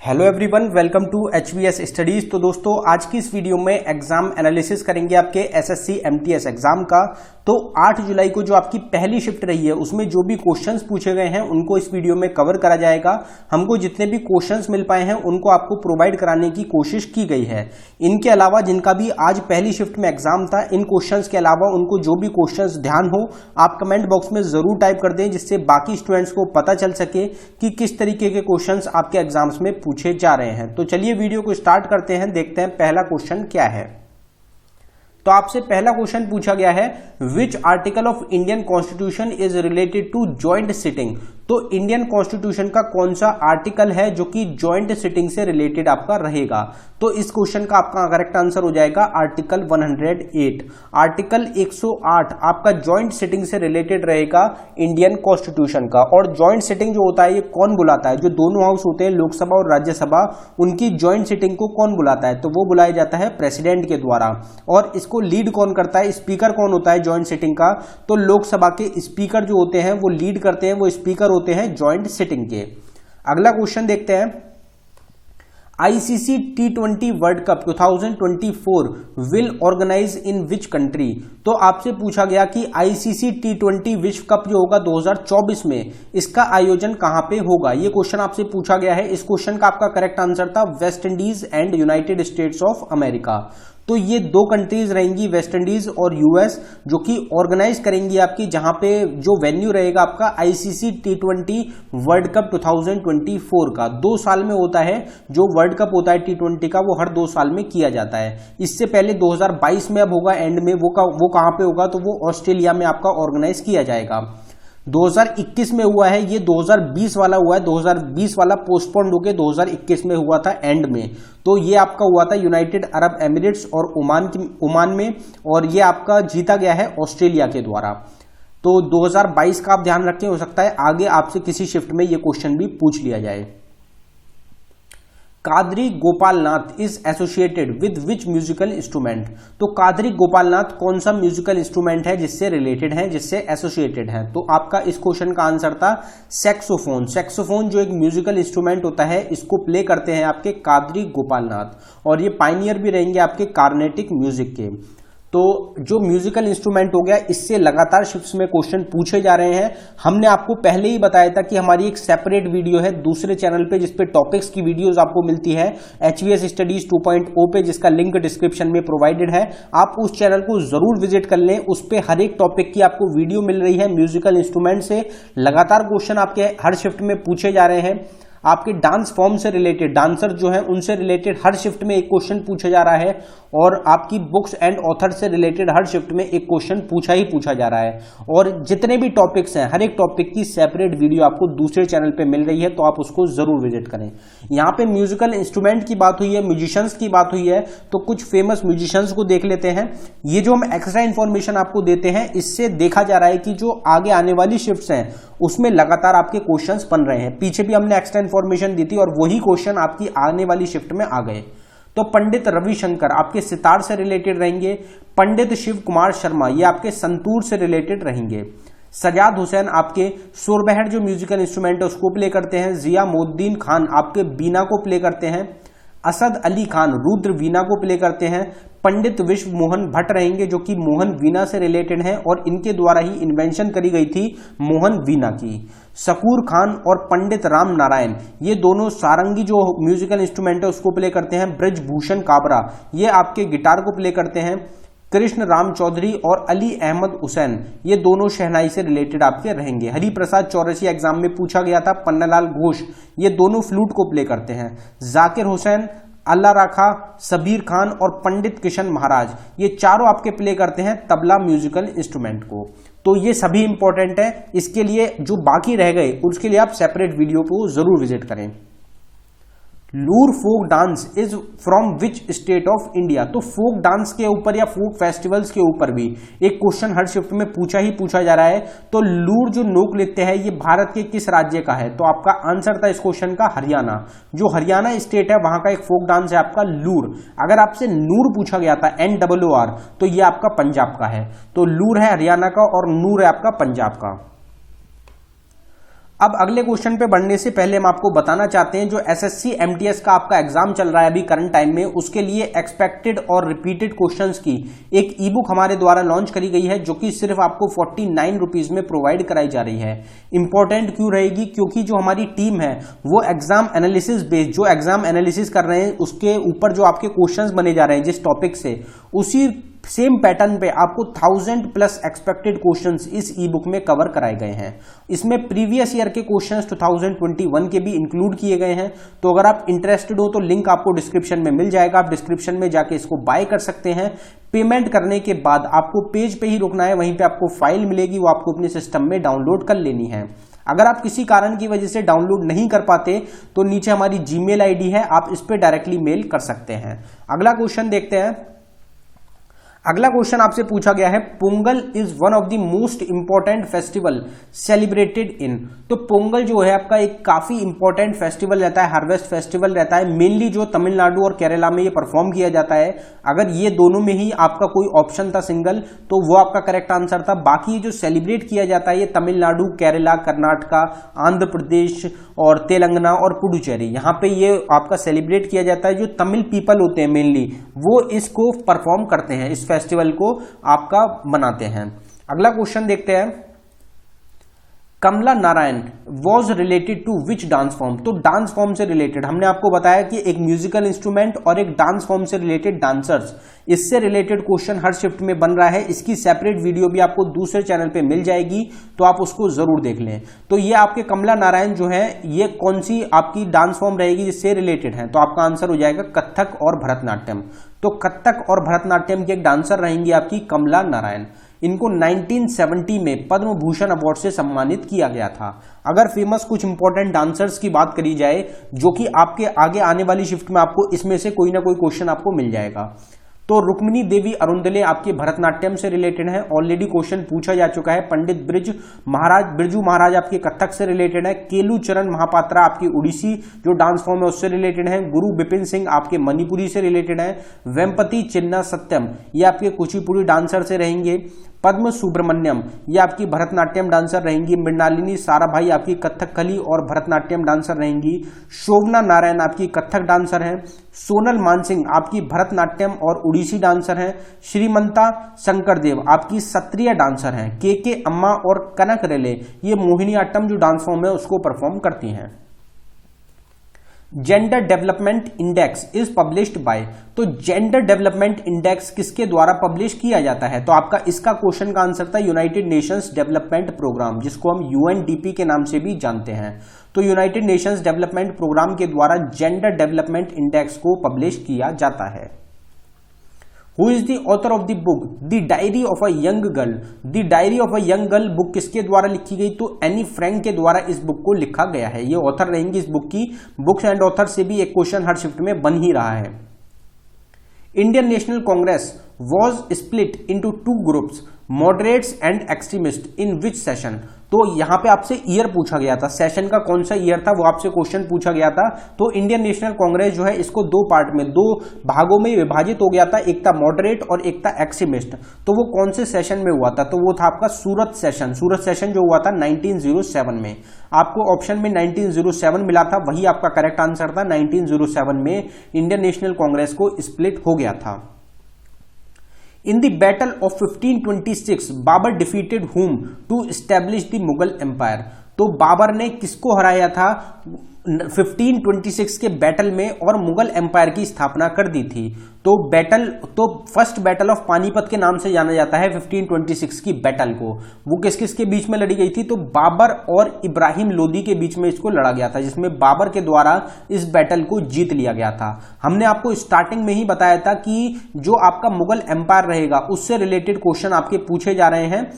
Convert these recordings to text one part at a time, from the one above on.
Hello everyone, welcome to HVS studies. तो दोस्तों, आज की इस वीडियो में एग्जाम एनालिसिस करेंगे आपके SSC MTS एग्जाम का। तो 8 जुलाई को जो आपकी पहली शिफ्ट रही है उसमें जो भी क्वेश्चंस पूछे गए हैं उनको इस वीडियो में कवर करा जाएगा। हमको जितने भी क्वेश्चंस मिल पाए हैं उनको आपको प्रोवाइड कराने की कोशिश की गई है। इनके अलावा जिनका भी आज पहली शिफ्ट में एग्जाम था, इन क्वेश्चंस के अलावा उनको जो भी क्वेश्चंस ध्यान हो आप कमेंट बॉक्स में जरूर टाइप कर दें, जिससे बाकी स्टूडेंट्स को पता चल सके कि किस तरीके के क्वेश्चंस आपके एग्जाम्स में पूछे जा रहे हैं। तो चलिए वीडियो को स्टार्ट करते हैं, देखते हैं पहला क्वेश्चन क्या है। तो आपसे पहला क्वेश्चन पूछा गया है, which article of Indian constitution is related to joint sitting. तो इंडियन कॉन्स्टिट्यूशन का कौन सा आर्टिकल है जो कि जॉइंट सिटिंग से रिलेटेड आपका रहेगा। तो इस क्वेश्चन का आपका करेक्ट आंसर हो जाएगा आर्टिकल 108। आर्टिकल 108 आपका जॉइंट सिटिंग से रिलेटेड रहेगा इंडियन कॉन्स्टिट्यूशन का। और जॉइंट सिटिंग जो होता है ये कौन बुलाता है? जो दोनों हाउस होते हैं, लोकसभा और राज्यसभा, उनकी जॉइंट सिटिंग को कौन बुलाता है? तो वो बुलाया जाता है प्रेसिडेंट के द्वारा। और इसको लीड कौन करता है? स्पीकर कौन होता है जॉइंट सिटिंग का? तो लोकसभा के स्पीकर जो होते हैं वो लीड करते हैं, वो स्पीकर होते हैं जॉइंट सिटिंग के। अगला क्वेश्चन देखते हैं, ICC T20 world cup 2024 will organize in which country. तो आपसे पूछा गया कि ICC T20 विश्व कप जो होगा 2024 में, इसका आयोजन कहां पे होगा। ये क्वेश्चन आपसे पूछा गया है। इस क्वेश्चन का आपका करेक्ट आंसर था West Indies and United states of America. तो ये दो कंट्रीज रहेंगी, वेस्ट इंडीज और US, जो कि ऑर्गेनाइज करेंगी आपकी, जहां पे जो वेन्यू रहेगा आपका ICC T20 वर्ल्ड कप 2024 का। 2 साल में होता है जो वर्ल्ड कप होता है T20 का, वो हर 2 साल में किया जाता है। इससे पहले 2022 में अब होगा एंड में, वो कहां पे होगा? तो वो ऑस्ट्रेलिया में आपका ऑर्गेनाइज किया जाएगा। 2021 में हुआ है, ये 2020 वाला हुआ है। 2020 वाला पोस्टपोन्ड होकर 2021 में हुआ था एंड में। तो ये आपका हुआ था यूनाइटेड अरब एमिरेट्स और ओमान में, और ये आपका जीता गया है ऑस्ट्रेलिया के द्वारा। तो 2022 का आप ध्यान रखें, हो सकता है आगे आपसे किसी शिफ्ट में ये क्वेश्चन भी पूछ लिया जाए। Kadri Gopal Nath is associated with which musical instrument. तो कादरी गोपाल नाथ कौन सा म्यूजिकल इंस्ट्रूमेंट है जिससे रिलेटेड है, जिससे एसोसिएटेड है? तो आपका इस क्वेश्चन का आंसर था सैक्सोफोन। सैक्सोफोन जो एक म्यूजिकल इंस्ट्रूमेंट होता है, इसको प्ले करते हैं आपके कादरी गोपाल नाथ, और ये पायनियर भी रहेंगे आपके कार्नेटिक म्यूजिक के। तो जो म्यूजिकल इंस्ट्रूमेंट हो गया, इससे लगातार शिफ्ट्स में क्वेश्चन पूछे जा रहे हैं। हमने आपको पहले ही बताया था कि हमारी एक सेपरेट वीडियो है दूसरे चैनल पे, जिसपे टॉपिक्स की वीडियोस आपको मिलती है HVS स्टडीज 2.0 पे, जिसका लिंक डिस्क्रिप्शन में प्रोवाइडेड है। आप उस चैनल को जरूर विजिट कर लें। उस पे हर एक टॉपिक की आपको वीडियो मिल रही है। म्यूजिकल इंस्ट्रूमेंट से लगातार क्वेश्चन आपके हर शिफ्ट में पूछे जा रहे हैं। आपके डांस फॉर्म से रिलेटेड, डांसर जो है उनसे रिलेटेड हर शिफ्ट में एक क्वेश्चन पूछा जा रहा है, और आपकी बुक्स एंड ऑथर से रिलेटेड हर शिफ्ट में एक क्वेश्चन पूछा ही पूछा जा रहा है। और जितने भी टॉपिक्स हैं, हर एक टॉपिक की सेपरेट वीडियो आपको दूसरे चैनल पे मिल रही है, तो आप उसको जरूर विजिट करें। यहाँ पे म्यूजिकल इंस्ट्रूमेंट की बात हुई है, म्यूजिशियंस की बात हुई है, तो कुछ फेमस म्यूजिशियंस को देख लेते हैं। ये जो हम एक्स्ट्रा इन्फॉर्मेशन आपको देते हैं, इससे देखा जा रहा है कि जो आगे आने वाली शिफ्ट्स हैं उसमें लगातार आपके क्वेश्चंस बन रहे हैं। पीछे भी हमने एक्स्ट्रा इन्फॉर्मेशन दी थी और वही क्वेश्चन आपकी आने वाली शिफ्ट में आ गए। तो पंडित रविशंकर आपके सितार से रिलेटेड रहेंगे। पंडित शिव कुमार शर्मा ये आपके संतूर से रिलेटेड रहेंगे। सजाद हुसैन आपके सुरबहर जो म्यूजिकल इंस्ट्रूमेंट है उसको प्ले करते हैं। जिया मोद्दीन खान आपके बीना को प्ले करते हैं। असद अली खान रुद्र वीणा को प्ले करते हैं। पंडित विश्व मोहन भट्ट रहेंगे जो कि मोहन वीणा से रिलेटेड हैं, और इनके द्वारा ही इन्वेंशन करी गई थी मोहन वीणा की। शकूर खान और पंडित राम नारायण ये दोनों सारंगी जो म्यूजिकल इंस्ट्रूमेंट है उसको प्ले करते हैं। ब्रजभूषण काबरा ये आपके गिटार को प्ले करते हैं। कृष्ण राम चौधरी और अली अहमद हुसैन ये दोनों शहनाई से रिलेटेड आपके रहेंगे। हरिप्रसाद चौरसिया एग्जाम में पूछा गया था। पन्नालाल घोष ये दोनों फ्लूट को प्ले करते हैं। जाकिर हुसैन, अल्लाह राखा, सबीर खान और पंडित किशन महाराज ये चारों आपके प्ले करते हैं तबला म्यूजिकल इंस्ट्रूमेंट को। तो ये सभी इंपॉर्टेंट है। इसके लिए जो बाकी रह गए उसके लिए आप सेपरेट वीडियो को जरूर विजिट करें। लूर folk dance is from which state of India. तो फोक डांस के ऊपर या फोक फेस्टिवल्स के ऊपर भी एक क्वेश्चन हर शिफ्ट में पूछा ही पूछा जा रहा है। तो लूर जो लोक नृत्य है ये भारत के किस राज्य का है? तो आपका आंसर था इस क्वेश्चन का हरियाणा। जो हरियाणा स्टेट है वहां का एक फोक डांस है आपका लूर। अगर आपसे नूर पूछा गया था NOOR तो ये आपका पंजाब का है। तो लूर है हरियाणा का और नूर है आपका पंजाब का। अब अगले क्वेश्चन पे बढ़ने से पहले हम आपको बताना चाहते हैं जो एसएससी एमटीएस का आपका एग्जाम चल रहा है अभी करंट टाइम में, उसके लिए एक्सपेक्टेड और रिपीटेड क्वेश्चंस की एक ई बुक हमारे द्वारा लॉन्च करी गई है जो कि सिर्फ आपको 49 रुपीज में प्रोवाइड कराई जा रही है। इंपॉर्टेंट क्यों रहेगी? क्योंकि जो हमारी टीम है वो एग्जाम एनालिसिस बेस्ड, जो एग्जाम एनालिसिस कर रहे हैं उसके ऊपर जो आपके क्वेश्चंस बने जा रहे हैं जिस टॉपिक से, उसी सेम पैटर्न पे आपको 1000+ एक्सपेक्टेड क्वेश्चंस इस ई बुक में कवर कराए गए हैं। इसमें प्रीवियस ईयर के क्वेश्चंस 2021 के भी इंक्लूड किए गए हैं। तो अगर आप इंटरेस्टेड हो तो लिंक आपको डिस्क्रिप्शन में मिल जाएगा, आप डिस्क्रिप्शन में जाके इसको बाय कर सकते हैं। पेमेंट करने के बाद आपको पेज पे ही रुकना है, वहीं पे आपको फाइल मिलेगी, वो आपको अपने सिस्टम में डाउनलोड कर लेनी है। अगर आप किसी कारण की वजह से डाउनलोड नहीं कर पाते तो नीचे हमारी जीमेल आईडी है, आप इस पे डायरेक्टली मेल कर सकते हैं। अगला क्वेश्चन देखते हैं। अगला क्वेश्चन आपसे पूछा गया है, Pongal is one of the most important festival celebrated in. तो पोंगल जो है आपका एक काफी इंपॉर्टेंट फेस्टिवल रहता है, हार्वेस्ट फेस्टिवल रहता है, मेनली जो तमिलनाडु और केरला में ये परफॉर्म किया जाता है। अगर ये दोनों में ही आपका कोई ऑप्शन था सिंगल तो वो आपका करेक्ट आंसर था। बाकी ये जो सेलिब्रेट किया जाता है ये तमिलनाडु, केरला, कर्नाटका, आंध्र प्रदेश और तेलंगाना और पुडुचेरी, यहाँ पे ये आपका सेलिब्रेट किया जाता है। जो तमिल पीपल होते हैं मेनली वो इसको परफॉर्म करते हैं, इस फेस्टिवल को आपका मनाते हैं। अगला क्वेश्चन देखते हैं। Kamala Narayan was related to which dance form. तो डांस फॉर्म से रिलेटेड हमने आपको बताया कि एक म्यूजिकल इंस्ट्रूमेंट और एक डांस फॉर्म से रिलेटेड डांसर्स, इससे रिलेटेड क्वेश्चन हर शिफ्ट में बन रहा है। इसकी सेपरेट वीडियो भी आपको दूसरे चैनल पे मिल जाएगी, तो आप उसको जरूर देख लें। तो ये आपके कमला नारायण जो है ये कौन सी आपकी डांस फॉर्म रहेगी जिससे रिलेटेड है? तो आपका आंसर हो जाएगा कथक और भरतनाट्यम। तो कथक और भरतनाट्यम की एक डांसर रहेंगी आपकी कमला नारायण। इनको 1970 में पद्म भूषण अवार्ड से सम्मानित किया गया था। अगर फेमस कुछ इंपॉर्टेंट डांसर्स की बात करी जाए जो कि आपके आगे आने वाली शिफ्ट में आपको इसमें से कोई ना कोई क्वेश्चन आपको मिल जाएगा। तो रुक्मिणी देवी अरुंदले आपके भरतनाट्यम से रिलेटेड है, ऑलरेडी क्वेश्चन पूछा जा चुका है। पंडित बिरजू महाराज आपके कथक से रिलेटेड है। केलू चरण महापात्रा आपकी उड़ीसी जो डांस फॉर्म है उससे रिलेटेड है। गुरु बिपिन सिंह आपके मणिपुरी से रिलेटेड है। वेम्पति चिन्ना सत्यम ये आपके कुचिपुड़ी डांसर से रहेंगे। पद्म सुब्रमण्यम ये आपकी भरतनाट्यम डांसर रहेंगी। मृणालिनी साराभाई आपकी कथकली और भरतनाट्यम डांसर रहेंगी। शोभना नारायण आपकी कथक डांसर हैं। सोनल मानसिंह आपकी भरतनाट्यम और उड़ीसी डांसर हैं। श्रीमंता शंकरदेव आपकी सत्रिय डांसर हैं। के अम्मा और कनक रेले ये मोहिनीअट्टम जो डांस फॉर्म है उसको परफॉर्म करती हैं। Gender development index is published by. तो जेंडर डेवलपमेंट इंडेक्स किसके द्वारा पब्लिश किया जाता है? तो आपका इसका क्वेश्चन का आंसर था यूनाइटेड नेशंस डेवलपमेंट प्रोग्राम, जिसको हम यूएनडीपी के नाम से भी जानते हैं। तो यूनाइटेड नेशंस डेवलपमेंट प्रोग्राम के द्वारा जेंडर डेवलपमेंट इंडेक्स को पब्लिश किया जाता है। Who is the author of the book The Diary of a Young Girl? The Diary of a Young Girl book किसके द्वारा लिखी गई? तो एनी फ्रैंक के द्वारा इस बुक को लिखा गया है। ये ऑथर रहेंगी इस बुक की। बुक्स एंड ऑथर से भी एक क्वेश्चन हर शिफ्ट में बन ही रहा है। Indian national Congress was split into 2 groups, moderates and extremist in which session. तो यहां पे आपसे ईयर पूछा गया था, सेशन का कौन सा ईयर था वो आपसे क्वेश्चन पूछा गया था। तो इंडियन नेशनल कांग्रेस जो है इसको 2 पार्ट में, 2 भागों में विभाजित हो गया था, एक था मॉडरेट और एक था एक्सट्रीमिस्ट। तो वो कौन से सेशन में हुआ था? तो वो था आपका सूरत सेशन। सूरत सेशन जो हुआ था 1907 में। आपको ऑप्शन में 1907 मिला था, वही आपका करेक्ट आंसर था। 1907 में इंडियन नेशनल कांग्रेस को स्प्लिट हो गया था। In the battle of 1526, Babur defeated whom to establish the Mughal empire. तो बाबर ने किसको हराया था 1526 के बैटल में और मुगल एम्पायर की स्थापना कर दी थी? तो फर्स्ट बैटल ऑफ पानीपत के नाम से जाना जाता है 1526 की बैटल को। वो किस किस के बीच में लड़ी गई थी? तो बाबर और इब्राहिम लोदी के बीच में इसको लड़ा गया था, जिसमें बाबर के द्वारा इस बैटल को जीत लिया गया था। हमने आपको स्टार्टिंग में ही बताया था कि जो आपका मुगल एम्पायर रहेगा उससे रिलेटेड क्वेश्चन आपके पूछे जा रहे हैं।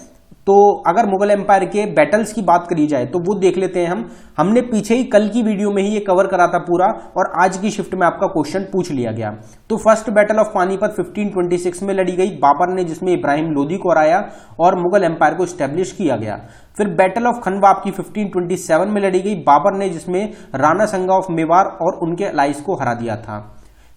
तो अगर मुगल एम्पायर के बैटल्स की बात करी जाए तो वो देख लेते हैं हमने पीछे ही कल की वीडियो में ही ये कवर करा था पूरा, और आज की शिफ्ट में आपका क्वेश्चन पूछ लिया गया। तो फर्स्ट बैटल ऑफ पानीपत 1526 में लड़ी गई बाबर ने, जिसमें इब्राहिम लोदी को हराया और मुगल एम्पायर को स्टैब्लिश किया गया। फिर बैटल ऑफ खनवा आपकी 1527 में लड़ी गई बाबर ने, जिसमें राणा संगा ऑफ मेवाड़ और उनके अलाइज को हरा दिया था।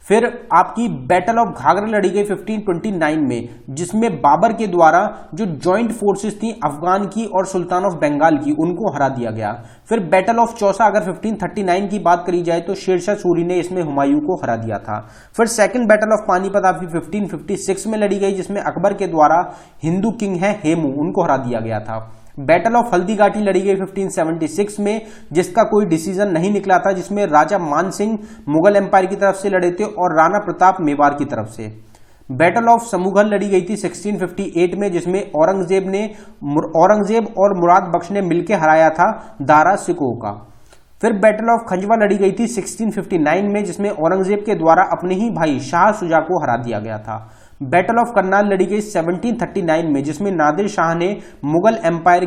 फिर आपकी बैटल ऑफ घाघरा लड़ी गई 1529 में, जिसमें बाबर के द्वारा जो जॉइंट फोर्सेस थी अफगान की और सुल्तान ऑफ बंगाल की, उनको हरा दिया गया। फिर बैटल ऑफ चौसा अगर 1539 की बात करी जाए तो शेरशाह सूरी ने इसमें हुमायूं को हरा दिया था। फिर सेकंड बैटल ऑफ पानीपत आपकी 1556 में लड़ी गई, जिसमें अकबर के द्वारा हिंदू किंग है हेमू, उनको हरा दिया गया था। बैटल ऑफ हल्दीघाटी लड़ी गई 1576 में, जिसका कोई डिसीजन नहीं निकला था, जिसमें राजा मान सिंह मुगल एम्पायर की तरफ से लड़े थे और राणा प्रताप मेवाड़ की तरफ से। बैटल ऑफ समूघल लड़ी गई थी 1658 में, जिसमें औरंगजेब और मुराद बख्श ने मिलकर हराया था दारा सिकोह का। फिर बैटल ऑफ खंजवा लड़ी गई थी 1659 में, जिसमें औरंगजेब के द्वारा अपने ही भाई शाह शुजा को हरा दिया गया था। बैटल ऑफ करनाल लड़ी गई 1739 में, जिसमें नादिर शाह ने मुगल एम्पायर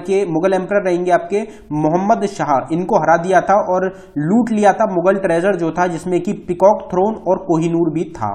रहेंगे आपके मोहम्मद शाह, इनको हरा दिया था और लूट लिया था मुगल ट्रेजर जो था, जिसमें कि पिकॉक थ्रोन और कोहिनूर भी था।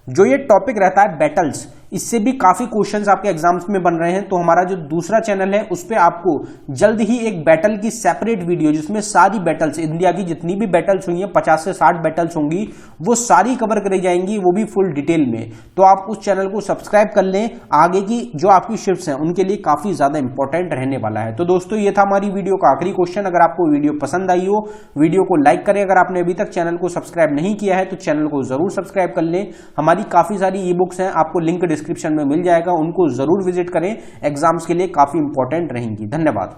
जो ये टॉपिक रहता है बैटल्स, इससे भी काफी क्वेश्चंस आपके एग्जाम्स में बन रहे हैं, तो हमारा जो दूसरा चैनल है उस पे आपको जल्द ही एक बैटल की सेपरेट वीडियो, जिसमें सारी बैटल्स, इंडिया की जितनी भी बैटल्स हुई हैं 50 से 60 बैटल्स होंगी, वो सारी कवर करी जाएंगी, वो भी फुल डिटेल में। तो आप उस चैनल को सब्सक्राइब कर लें, आगे की जो आपकी शिफ्ट्स हैं उनके लिए काफी ज्यादा इंपॉर्टेंट रहने वाला है। तो दोस्तों ये था हमारी वीडियो का आखिरी क्वेश्चन। अगर आपको वीडियो पसंद आई हो, वीडियो को लाइक करें। अगर आपने अभी तक चैनल को सब्सक्राइब नहीं किया है तो चैनल को जरूर सब्सक्राइब कर लें। हमारी काफी सारी ई बुक्स हैं, आपको लिंक डिस्क्रिप्शन में मिल जाएगा, उनको जरूर विजिट करें, एग्जाम्स के लिए काफी इंपॉर्टेंट रहेंगी। धन्यवाद।